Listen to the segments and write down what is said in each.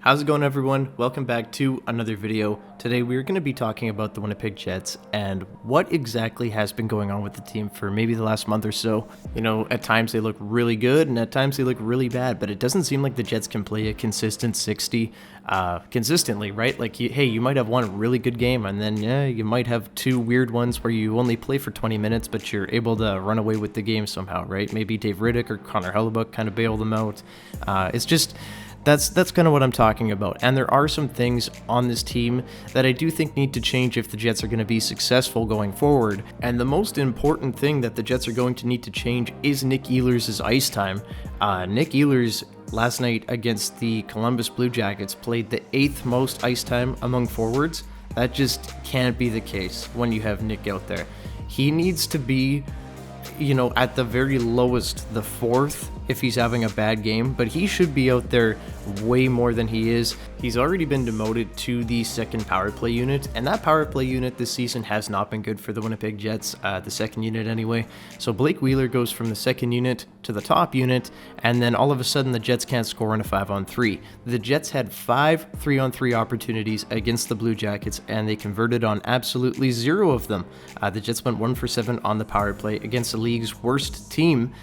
How's it going, everyone? Welcome back to another video. Today we're going to be talking about the Winnipeg Jets and what exactly has been going on with the team for maybe the last month or so. You know, at times they look really good and at times they look really bad, but it doesn't seem like the Jets can play a consistent 60 consistently, right? Like, you might have one really good game and then, you might have two weird ones where you only play for 20 minutes, but you're able to run away with the game somehow, right? Maybe Dave Riddick or Connor Hellebuck kind of bail them out. That's kind of what I'm talking about. And there are some things on this team that I do think need to change if the Jets are going to be successful going forward. And the most important thing that the Jets are going to need to change is Nick Ehlers' ice time. Nick Ehlers last night against the Columbus Blue Jackets played the 8th most ice time among forwards. That just can't be the case when you have Nick out there. He needs to be, at the very lowest, the 4th if he's having a bad game, but he should be out there way more than he is. He's already been demoted to the second power play unit, and that power play unit this season has not been good for the Winnipeg Jets, the second unit anyway. So Blake Wheeler goes from the second unit to the top unit, and then all of a sudden the Jets can't score in a 5-on-3. The Jets had 5 3-on-3 opportunities against the Blue Jackets, and they converted on absolutely 0 of them. The Jets went 1 for 7 on the power play against the league's worst team.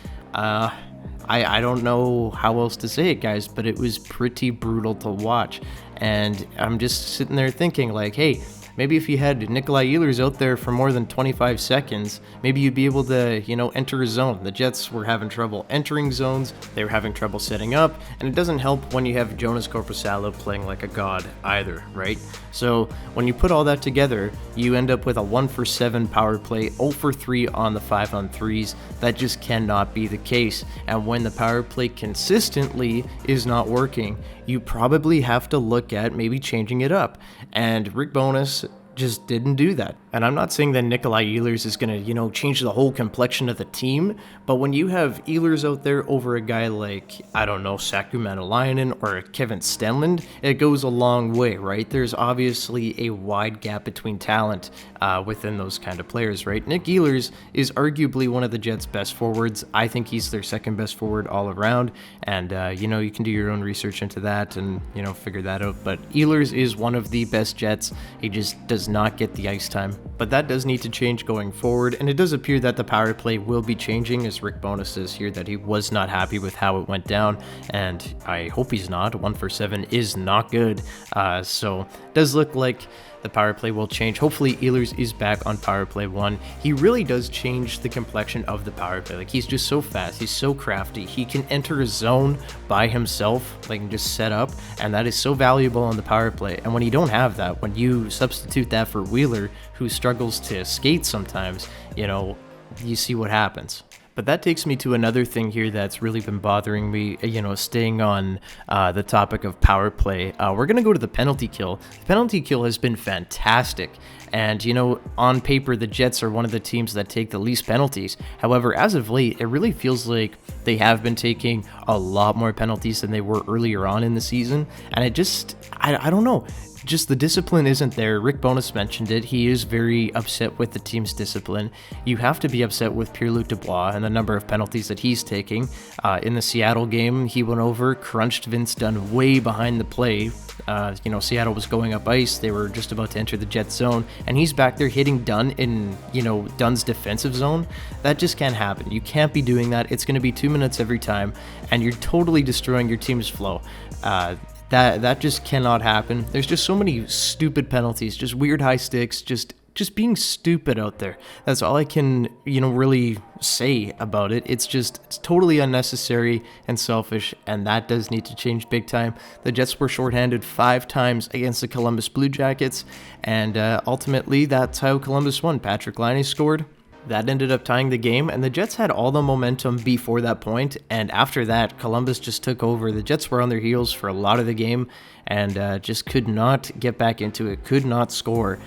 I don't know how else to say it, guys, but it was pretty brutal to watch. And I'm just sitting there thinking, like, hey, maybe if you had Nikolai Ehlers out there for more than 25 seconds, maybe you'd be able to, enter a zone. The Jets were having trouble entering zones. They were having trouble setting up. And it doesn't help when you have Jonas Korpisalo playing like a god either, right? So when you put all that together, you end up with a 1 for 7 power play, 0 for 3 on the 5-on-3s. That just cannot be the case. And when the power play consistently is not working, you probably have to look at maybe changing it up. And Rick Bowness just didn't do that. And I'm not saying that Nikolai Ehlers is going to, change the whole complexion of the team, but when you have Ehlers out there over a guy like, Saku Manalainen or Kevin Stenlund, it goes a long way, right? There's obviously a wide gap between talent within those kind of players, right? Nick Ehlers is arguably one of the Jets' best forwards. I think he's their second best forward all around, and, you can do your own research into that and, figure that out. But Ehlers is one of the best Jets. He just does not get the ice time. But that does need to change going forward, and it does appear that the power play will be changing, as Rick Bowness says here that he was not happy with how it went down, and I hope he's not. 1 for 7 is not good, so it does look like the power play will change. Hopefully Ehlers is back on power play 1. He really does change the complexion of the power play. Like, he's just so fast, he's so crafty, he can enter a zone by himself, like, and just set up, and that is so valuable on the power play. And when you don't have that, when you substitute that for Wheeler, who struggles to skate sometimes, you see what happens. But that takes me to another thing here that's really been bothering me, staying on the topic of power play. We're going to go to the penalty kill. The penalty kill has been fantastic. And, on paper, the Jets are one of the teams that take the least penalties. However, as of late, it really feels like they have been taking a lot more penalties than they were earlier on in the season. And it just, I don't know. Just the discipline isn't there. Rick Bowness mentioned it. He is very upset with the team's discipline. You have to be upset with Pierre-Luc Dubois and the number of penalties that he's taking. In the Seattle game, he went over, crunched Vince Dunn way behind the play. Seattle was going up ice. They were just about to enter the Jets zone, and he's back there hitting Dunn in, Dunn's defensive zone. That just can't happen. You can't be doing that. It's going to be 2 minutes every time, and you're totally destroying your team's flow. That just cannot happen. There's just so many stupid penalties, just weird high sticks, just being stupid out there. That's all I can, really say about it. It's totally unnecessary and selfish, and that does need to change big time. The Jets were shorthanded 5 times against the Columbus Blue Jackets, and ultimately that's how Columbus won. Patrick Laine scored. That ended up tying the game, and the Jets had all the momentum before that point, and after that, Columbus just took over. The Jets were on their heels for a lot of the game, and just could not get back into it, could not score,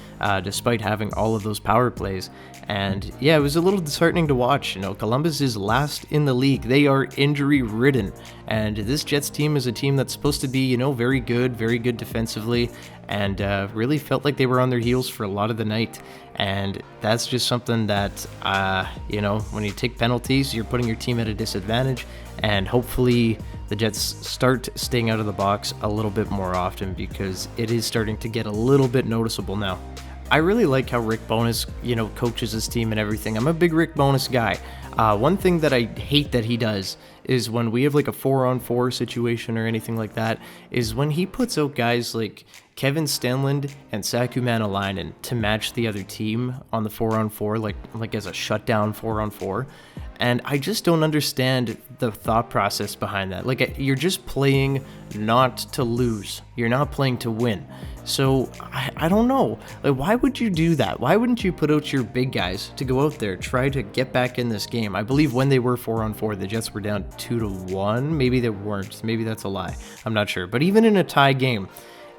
despite having all of those power plays. And yeah, it was a little disheartening to watch. Columbus is last in the league. They are injury-ridden, and this Jets team is a team that's supposed to be, very good defensively, and really felt like they were on their heels for a lot of the night. And that's just something that, when you take penalties, you're putting your team at a disadvantage, and hopefully the Jets start staying out of the box a little bit more often, because it is starting to get a little bit noticeable now. I really like how Rick Bowness, coaches his team and everything. I'm a big Rick Bowness guy. One thing that I hate that he does is when we have like a 4-on-4 situation or anything like that, is when he puts out guys like Kevin Stenlund and Saku Manalainen to match the other team on the 4-on-4, like as a shutdown 4-on-4. And I just don't understand the thought process behind that. Like, you're just playing not to lose. You're not playing to win. So, I don't know. Like, why would you do that? Why wouldn't you put out your big guys to go out there, try to get back in this game? I believe when they were 4-on-4, the Jets were down 2-1. Maybe they weren't. Maybe that's a lie. I'm not sure. But even in a tie game,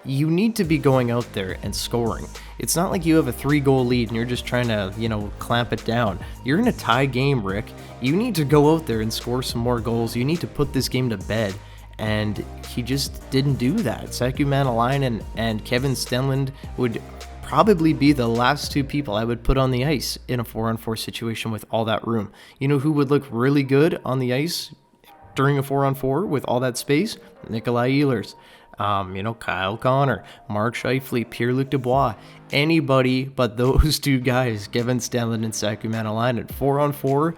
you need to be going out there and scoring. It's not like you have a 3-goal lead and you're just trying to, clamp it down. You're in a tie game, Rick. You need to go out there and score some more goals. You need to put this game to bed. And he just didn't do that. Saku Manalainen and Kevin Stenlund would probably be the last two people I would put on the ice in a 4-on-4 situation with all that room. You know who would look really good on the ice during a 4-on-4 with all that space? Nikolai Ehlers. Kyle Connor, Mark Scheifele, Pierre-Luc Dubois, anybody but those two guys, Kevin Stenlund and Saku Manalainen. 4-on-4,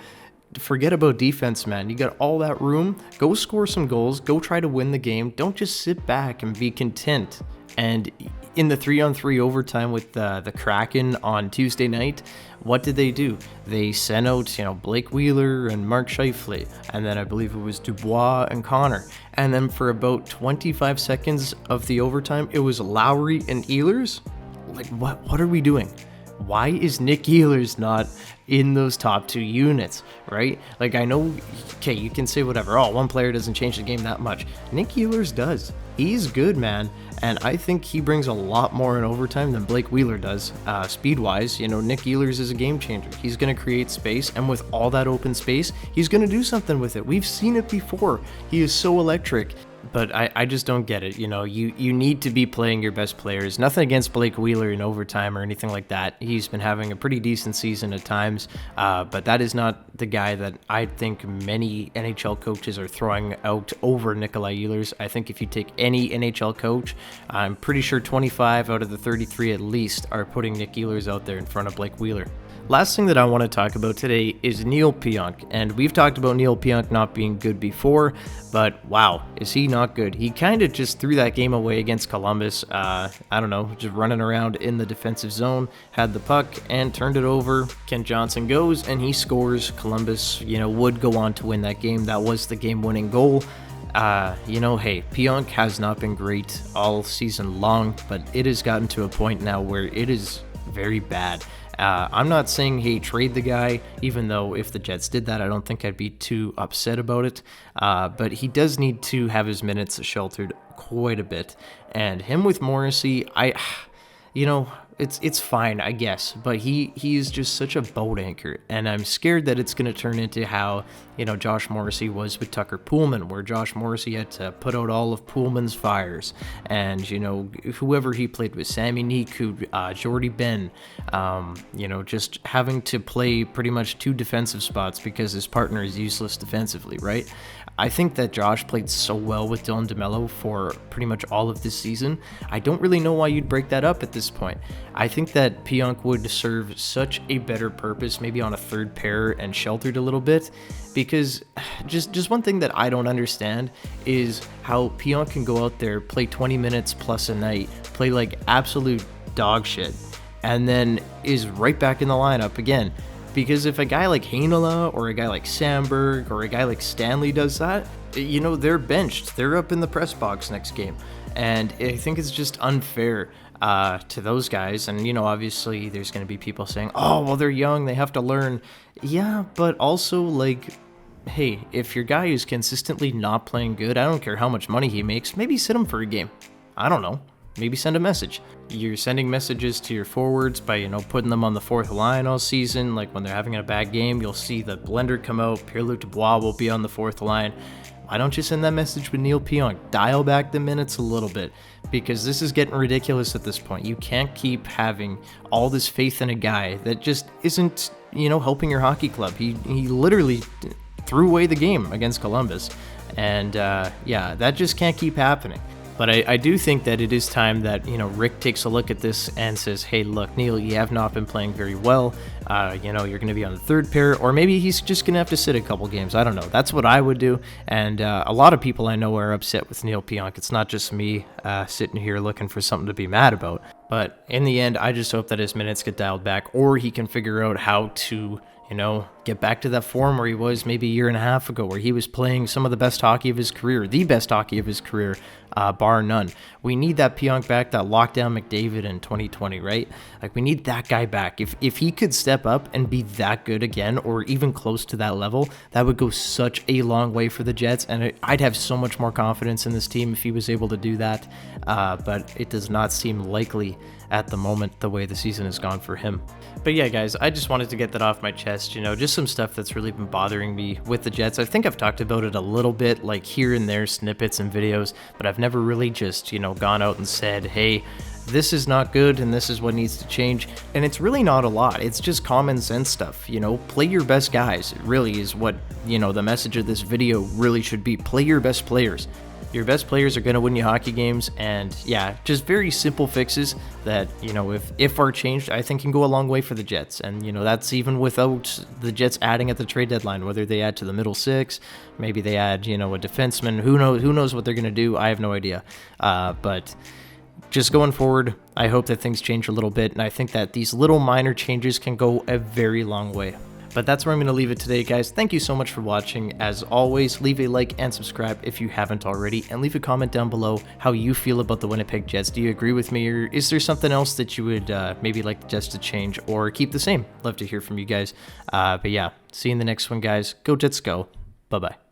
forget about defense, man. You got all that room. Go score some goals. Go try to win the game. Don't just sit back and be content. And in the 3-on-3 overtime with the Kraken on Tuesday night, what did they do? They sent out, Blake Wheeler and Mark Scheifele, and then I believe it was Dubois and Connor. And then for about 25 seconds of the overtime, it was Lowry and Ehlers. Like, what are we doing? Why is Nick Ehlers not in those top two units, right? Like, I know, okay, you can say whatever. Oh, one player doesn't change the game that much. Nick Ehlers does. He's good, man. And I think he brings a lot more in overtime than Blake Wheeler does, speed-wise. Nick Ehlers is a game changer. He's going to create space, and with all that open space, he's going to do something with it. We've seen it before. He is so electric. But I just don't get it. You need to be playing your best players. Nothing against Blake Wheeler in overtime or anything like that. He's been having a pretty decent season at times, but that is not the guy that I think many NHL coaches are throwing out over Nikolai Ehlers. I think if you take any NHL coach, I'm pretty sure 25 out of the 33 at least are putting Nick Ehlers out there in front of Blake Wheeler. Last thing that I want to talk about today is Neil Pionk, and we've talked about Neil Pionk not being good before, but wow, is he not good. He kind of just threw that game away against Columbus, just running around in the defensive zone, had the puck, and turned it over. Kent Johnson goes, and he scores. Columbus, would go on to win that game. That was the game-winning goal. Hey, Pionk has not been great all season long, but it has gotten to a point now where it is very bad. I'm not saying, hey, trade the guy, even though if the Jets did that, I don't think I'd be too upset about it. But he does need to have his minutes sheltered quite a bit. And him with Morrissey, it's fine, I guess, but he is just such a boat anchor, and I'm scared that it's going to turn into how, Josh Morrissey was with Tucker Poolman, where Josh Morrissey had to put out all of Poolman's fires, and, whoever he played with, Sammy Niku, Jordy Ben, just having to play pretty much two defensive spots because his partner is useless defensively, right? I think that Josh played so well with Dylan DeMello for pretty much all of this season. I don't really know why you'd break that up at this point. I think that Pionk would serve such a better purpose, maybe on a third pair and sheltered a little bit, because just one thing that I don't understand is how Pionk can go out there, play 20 minutes plus a night, play like absolute dog shit, and then is right back in the lineup again. Because if a guy like Heinola or a guy like Sandberg or a guy like Stanley does that, they're benched. They're up in the press box next game. And I think it's just unfair to those guys. And, obviously there's going to be people saying, oh, well, they're young, they have to learn. Yeah, but also, hey, if your guy is consistently not playing good, I don't care how much money he makes, maybe sit him for a game. I don't know. Maybe send a message. You're sending messages to your forwards by, putting them on the fourth line all season. Like when they're having a bad game, you'll see the blender come out. Pierre-Luc Dubois will be on the fourth line. Why don't you send that message with Neil Pionk? Dial back the minutes a little bit, because this is getting ridiculous at this point. You can't keep having all this faith in a guy that just isn't, helping your hockey club. He literally threw away the game against Columbus. And yeah, that just can't keep happening. But I do think that it is time that, Rick takes a look at this and says, hey, look, Neil, you have not been playing very well. You're going to be on the third pair, or maybe he's just going to have to sit a couple games. I don't know. That's what I would do. And a lot of people I know are upset with Neil Pionk. It's not just me sitting here looking for something to be mad about. But in the end, I just hope that his minutes get dialed back, or he can figure out how to get back to that form where he was maybe a year and a half ago, where he was playing some of the best hockey of his career, the best hockey of his career, bar none. We need that Pionk back, that lockdown McDavid in 2020, right? Like, we need that guy back. If he could step up and be that good again, or even close to that level, that would go such a long way for the Jets, and I'd have so much more confidence in this team if he was able to do that, but it does not seem likely at the moment, the way the season has gone for him. But yeah, guys, I just wanted to get that off my chest, just some stuff that's really been bothering me with the Jets. I think I've talked about it a little bit, like here and there, snippets and videos, but I've never really just, gone out and said, hey, this is not good and this is what needs to change. And it's really not a lot. It's just common sense stuff, play your best guys. It really is what, the message of this video really should be. Play your best players. Your best players are going to win you hockey games, and yeah, just very simple fixes that, if are changed, I think can go a long way for the Jets. And, that's even without the Jets adding at the trade deadline, whether they add to the middle six, maybe they add, a defenseman, who knows what they're going to do. I have no idea. But just going forward, I hope that things change a little bit, and I think that these little minor changes can go a very long way. But that's where I'm going to leave it today, guys. Thank you so much for watching. As always, leave a like and subscribe if you haven't already, and leave a comment down below how you feel about the Winnipeg Jets. Do you agree with me, or is there something else that you would maybe like the Jets to change or keep the same? Love to hear from you guys. But yeah, see you in the next one, guys. Go Jets, go. Bye-bye.